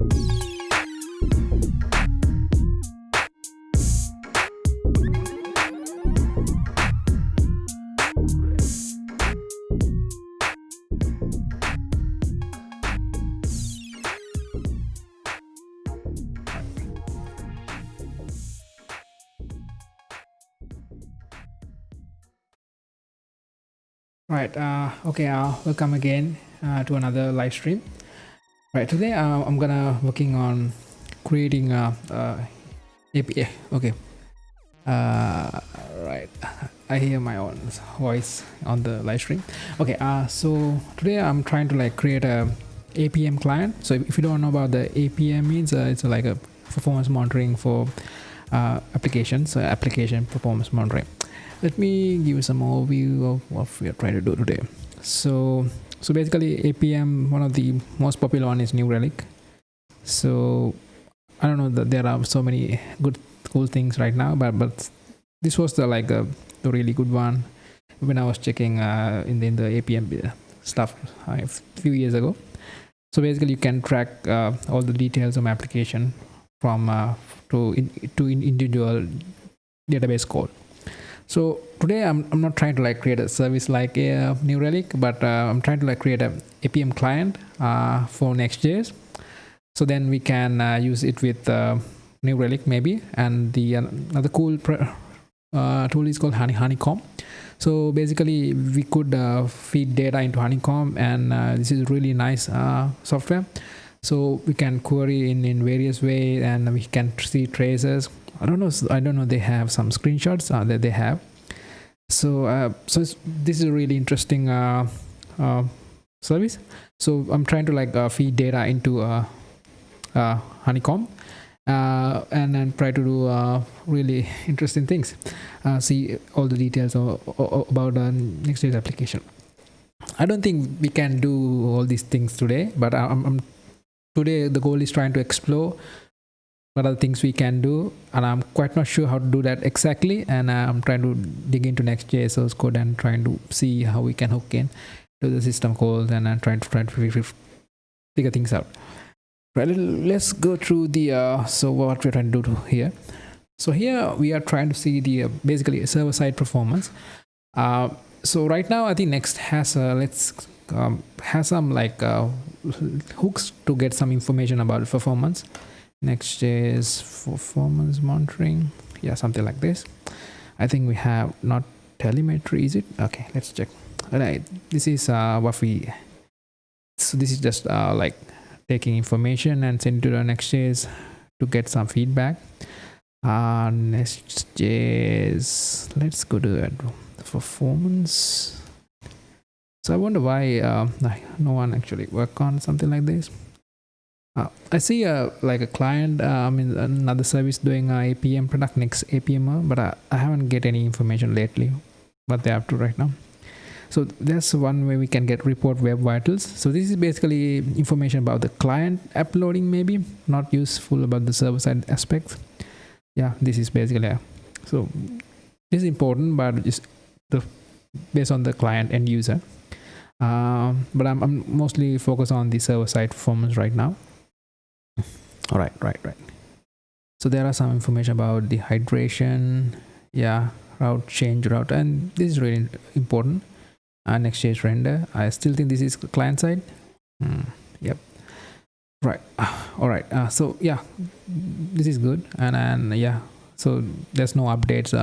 Right. Okay. Welcome again to another live stream. Right. Today I'm gonna working on creating API. Okay. Right. I hear my own voice on the live stream. Okay. So today I'm trying to create a APM client. So if you don't know about the APM means, it's like a performance monitoring for applications. So application performance monitoring. Let me give you some overview of what we are trying to do today. So basically APM, one of the most popular one is New Relic. So I don't know that there are so many cool things right now, but this was the really good one when I was checking in the APM stuff a few years ago. So basically you can track all the details of my application from to individual database code. So today I'm not trying to create a service like a New Relic, but I'm trying to create a APM client for Next.js. So then we can use it with New Relic maybe, and the another cool tool is called Honeycomb. So basically we could feed data into Honeycomb, and this is really nice software. So we can query in various ways, and we can see traces. I don't know. They have some screenshots that they have. So this is a really interesting service. So I'm trying to feed data into Honeycomb, and then try to do really interesting things. See all the details about Next.js application. I don't think we can do all these things today, but today the goal is trying to explore what are the things we can do, and I'm quite not sure how to do that exactly, and I'm trying to dig into Next.js source code and trying to see how we can hook in to the system calls, and I'm trying to figure things out. Right, let's go through the so what we're trying to do here. So here we are trying to see the basically server side performance. So right now I think Next has has some hooks to get some information about performance. Next.js performance monitoring, yeah, something like this. I think we have not telemetry, is it? Okay, let's check. All right, this is what we. So this is just taking information and send it to the Next.js to get some feedback. Next.js, let's go to the performance. So I wonder why no one actually work on something like this. I see a client, another service doing a APM product, Next APM, but I haven't get any information lately, but they have to right now. So that's one way we can get report web vitals. So this is basically information about the client uploading, maybe not useful about the server side aspects. Yeah, this is basically so this is important, but just based on the client end user. But I'm mostly focused on the server side performance right now. All right. So there are some information about the hydration, yeah, change route, and this is really important. Next.js render. I still think this is client side. Yep. Right. All right. So yeah, this is good, and yeah, so there's no updates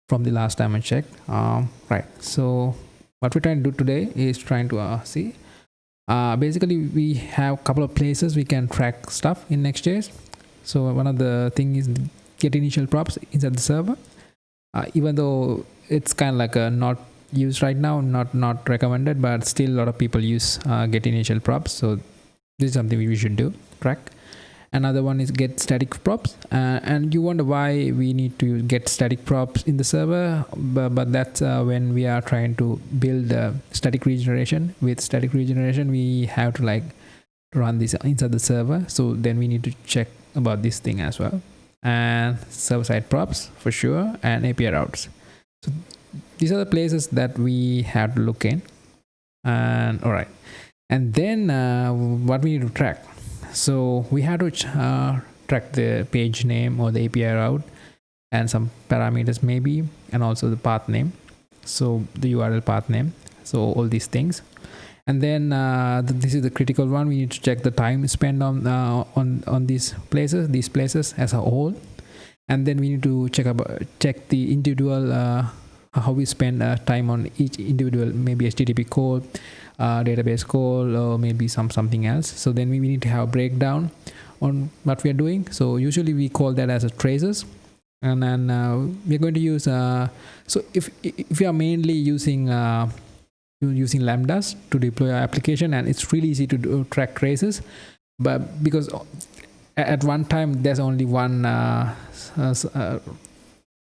from the last time I checked. Right. So what we're trying to do today is trying to see. Basically we have a couple of places we can track stuff in Next.js. So one of the thing is get initial props inside the server, even though it's kind of not used right now, not recommended, but still a lot of people use get initial props. So this is something we should do, track. Another one is get static props, and you wonder why we need to get static props in the server, but that's when we are trying to build static regeneration. With static regeneration we have to run this inside the server, so then we need to check about this thing as well, and server side props for sure, and API routes. So these are the places that we have to look in. And all right, and then what we need to track. So we have to track the page name or the API route and some parameters maybe, and also the path name, so the URL path name, so all these things. And then this is the critical one. We need to check the time spent on these places as a whole. And then we need to check the individual how we spend time on each individual, maybe HTTP call, database call, or maybe something else. So then we need to have a breakdown on what we are doing. So usually we call that as a traces. And then we're going to use so if you are mainly using lambdas to deploy our application, and it's really easy to track traces, but because at one time there's only one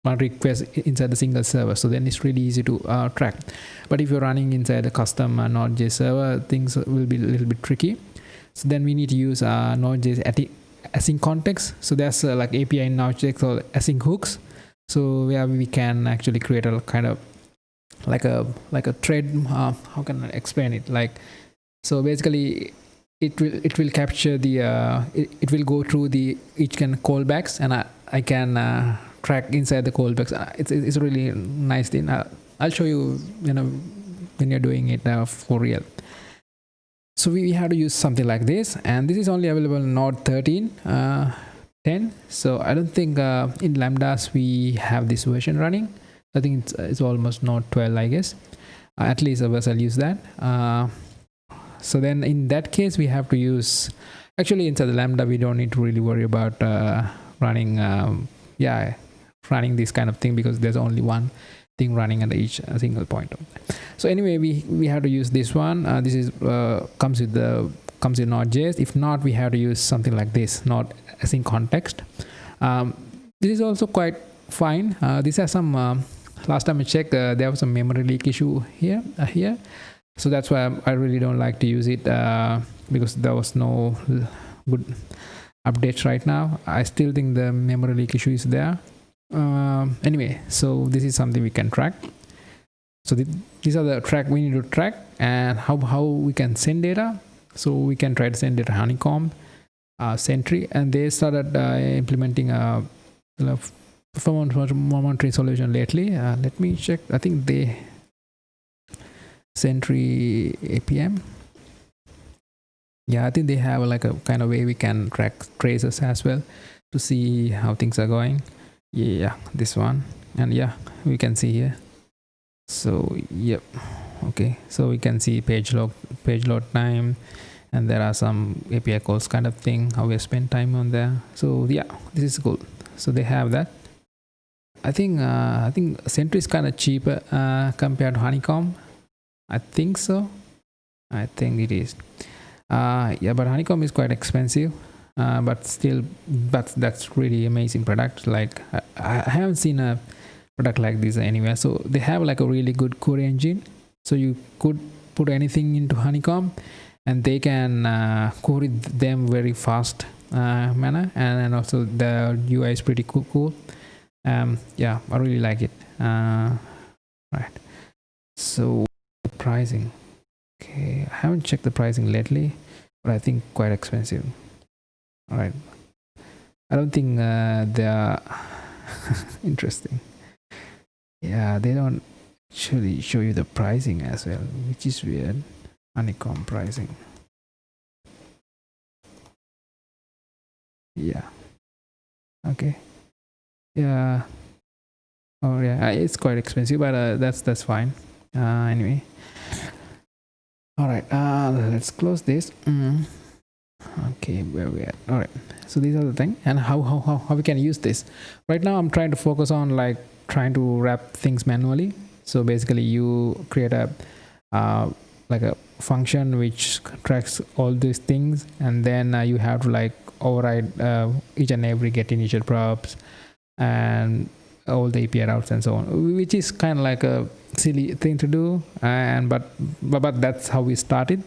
request inside the single server, so then it's really easy to track. But if you're running inside a custom Node.js server, things will be a little bit tricky. So then we need to use Node.js async context. So there's like API in Node.js called async hooks, so where we can actually create a kind of like a thread. How can I explain it? Like, so basically it will capture the it will go through the each kind of callbacks, and I can track inside the callbacks. It's a really nice thing. I'll show you, when you're doing it for real. So we have to use something like this, and this is only available in Node 13 10. So I don't think in lambdas we have this version running. I think it's almost Node 12, I guess. At least of us I'll use that. So then in that case we have to use, actually inside the lambda we don't need to really worry about running this kind of thing, because there's only one thing running at each single point. So anyway, we have to use this one. This is comes with Node.js. If not, we have to use something like this, Node async context. This is also quite fine. This has some last time I checked, there was some memory leak issue here. So that's why I really don't like to use it, because there was no good updates right now. I still think the memory leak issue is there. Anyway, so this is something we can track. So these are the track we need to track, and how we can send data. So we can try to send data Honeycomb, Sentry, and they started implementing a performance monitoring solution lately. Let me check. I think they Sentry APM. Yeah, I think they have like a kind of way we can track traces as well to see how things are going. Yeah, this one, and yeah, we can see here. So yep, okay, so we can see page load time, and there are some API calls kind of thing, how we spend time on there. So yeah, this is cool. So they have that. I think Sentry is kind of cheaper compared to Honeycomb. I think so. I think it is. Yeah, but Honeycomb is quite expensive. But still, that's really amazing product. Like I haven't seen a product like this anywhere. So they have like a really good query engine. So you could put anything into Honeycomb, and they can query them very fast manner, and also the UI is pretty cool. Yeah, I really like it. Right. So pricing. Okay, I haven't checked the pricing lately, but I think quite expensive. All right. I don't think they are interesting. Yeah, they don't actually show you the pricing as well, which is weird. Honeycomb pricing. Yeah. Okay. Yeah. Oh yeah, it's quite expensive, but that's fine. Anyway. All right. Let's close this. Okay, where we at? All right. So these are the thing, and how we can use this. Right now, I'm trying to focus on like trying to wrap things manually. So basically, you create a like a function which tracks all these things, and then you have to like override each and every get initial props and all the API routes and so on, which is kind of like a silly thing to do, and but that's how we started.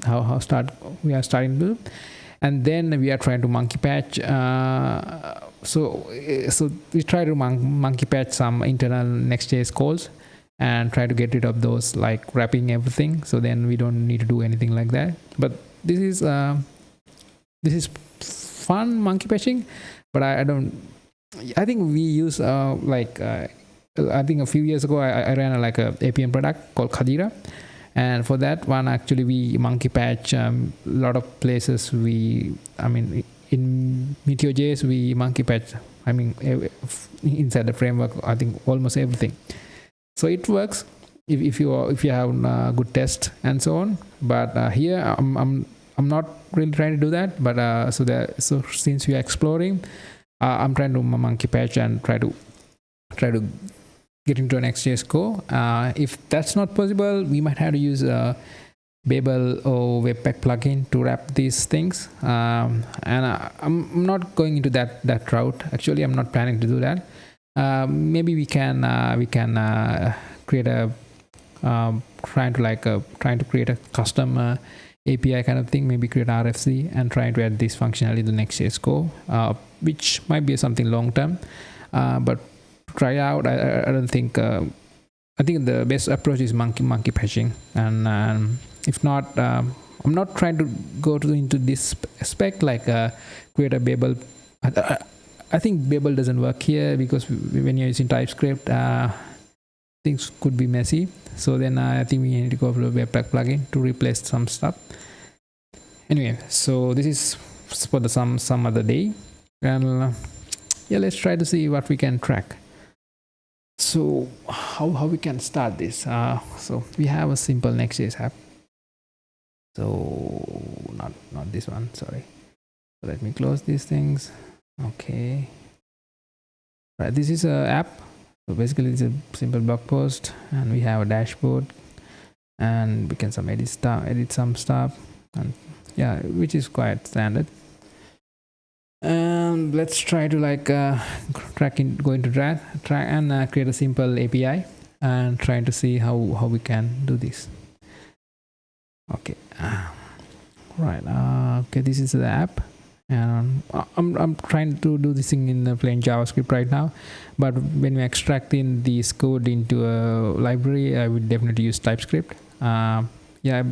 We are starting to, and then we are trying to monkey patch. So we try to monkey patch some internal Next.js calls and try to get rid of those, like wrapping everything. So then we don't need to do anything like that. But this is fun monkey patching, but I don't. I think we use I think a few years ago I ran a APM product called Khadira, and for that one actually we monkey patch a lot of places. In Meteor.js we monkey patch. Inside the framework, I think almost everything. So it works if you have good test and so on. But here I'm not really trying to do that. But so since we are exploring, I'm trying to monkey patch and try to get into an Next.js core. If that's not possible, we might have to use Babel or Webpack plugin to wrap these things. And I'm not going into that route. Actually, I'm not planning to do that. Maybe we can create a trying to create a custom API kind of thing. Maybe create RFC and try to add this functionality to the Next.js core, which might be something long term. But try out. I don't think. I think the best approach is monkey patching, and if not, I'm not trying to go into this spec create a Babel. I think Babel doesn't work here because when you're using TypeScript, things could be messy. So then I think we need to go for the Webpack plugin to replace some stuff. Anyway, so this is for some other day, and yeah, let's try to see what we can track. So how we can start this? So we have a simple Next.js app. So not this one, sorry. So let me close these things. Okay. Right, this is a app. So basically it's a simple blog post, and we have a dashboard, and we can edit some stuff, and yeah, which is quite standard. And let's try to go into track and create a simple API and trying to see how we can do this. Okay. Right. Okay, this is the app, and I'm trying to do this thing in plain JavaScript right now. But when we extract in this code into a library, I would definitely use TypeScript. Yeah,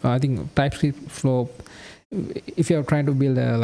I think TypeScript flow. If you're trying to build an